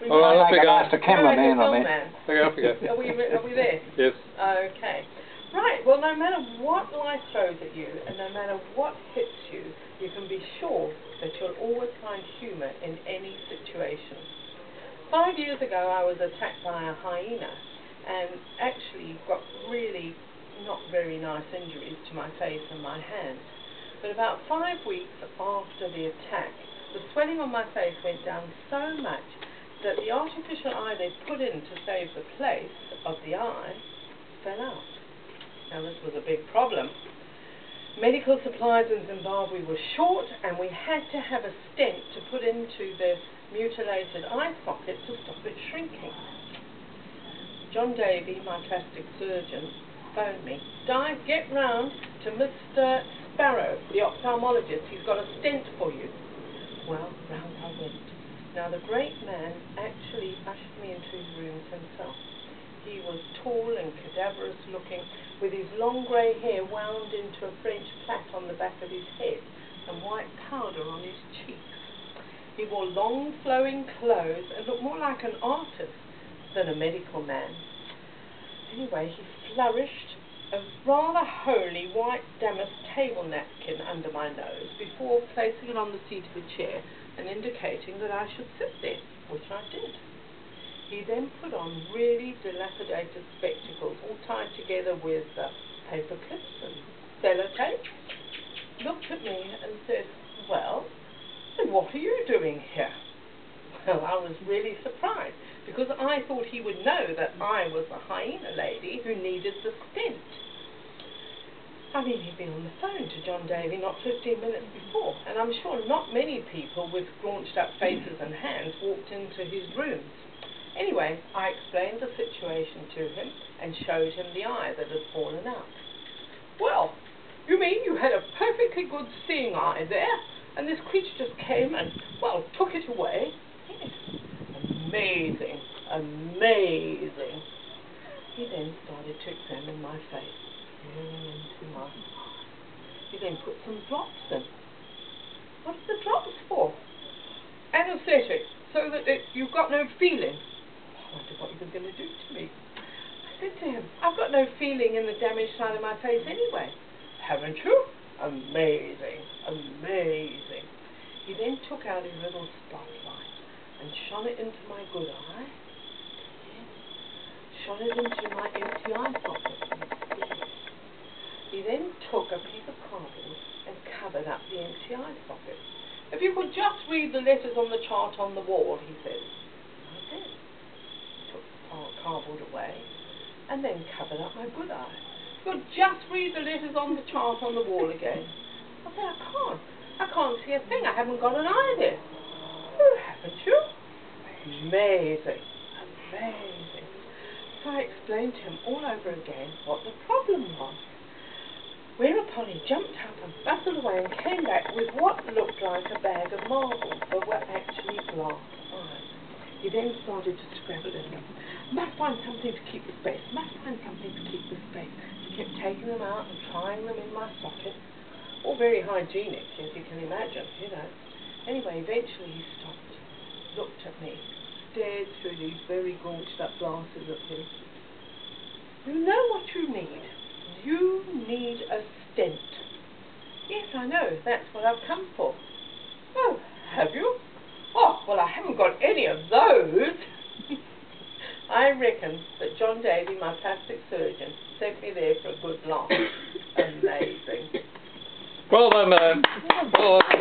Well, I'll ask the cameraman on it. Off we go. Are we there? Yes. Okay. Right, well, no matter what life throws at you, and no matter what hits you, you can be sure that you'll always find humour in any situation. 5 years ago, I was attacked by a hyena, and actually got really not very nice injuries to my face and my hand. But about 5 weeks after the attack, the swelling on my face went down so much that the artificial eye they put in to save the place of the eye fell out. Now this was a big problem. Medical supplies in Zimbabwe were short, and we had to have a stent to put into the mutilated eye socket to stop it shrinking. John Davey, my plastic surgeon, phoned me. Di, get round to Mr. Sparrow, the ophthalmologist. He's got a stent for you. Well, round I went. Now the great man actually ushered me into his rooms himself. He was tall and cadaverous looking, with his long grey hair wound into a French plait on the back of his head and white powder on his cheeks. He wore long flowing clothes and looked more like an artist than a medical man. Anyway, he flourished a rather holy white damask table napkin under my nose before placing it on the seat of a chair and indicating that I should sit there, which I did. He then put on really dilapidated spectacles, all tied together with paper clips and sellotape, looked at me and said, "Well, and what are you doing here?" Well, I was really surprised, because I thought he would know that I was the hyena lady who needed the stent. I mean, he'd been on the phone to John Davey not 15 minutes before, and I'm sure not many people with scraunched up faces and hands walked into his rooms. Anyway, I explained the situation to him and showed him the eye that had fallen out. "Well, you mean you had a perfectly good seeing eye there, and this creature just came and, well, took it away?" Yes. Amazing, amazing. He then started to examine my face, peering into my eyes. He then put some drops in. "What are the drops for?" "Anesthetic, so that you've got no feeling." I wondered what he was going to do to me. I said to him, "I've got no feeling in the damaged side of my face anyway." "Haven't you? Amazing, amazing." He then took out his little spotlight and shone it into my good eye. Yes. Shone it into my empty eye socket. Yes. He then took a piece of cardboard and covered up the empty eye socket. "If you could just read the letters on the chart on the wall," he said. I did. Took the cardboard away and then covered up my good eye. "You could just read the letters on the chart on the wall again." I said, I can't see a thing. I haven't got an eye there." "Oh, haven't you? Amazing, amazing." So I explained to him all over again what the problem was. Whereupon he jumped up and bustled away and came back with what looked like a bag of marbles, but were actually glass eyes. He then started to scrabble at them. "Must find something to keep the space, must find something to keep the space." He kept taking them out and trying them in my socket. All very hygienic, as you can imagine, you know. Anyway, eventually he stopped, looked at me, stared through these very gaunched up glasses of his. "You know what you need. You need a stent." "Yes, I know. That's what I've come for." "Oh, have you? Oh, well, I haven't got any of those." I reckon that John Davey, my plastic surgeon, sent me there for a good laugh. Amazing. Well done, man. Well done.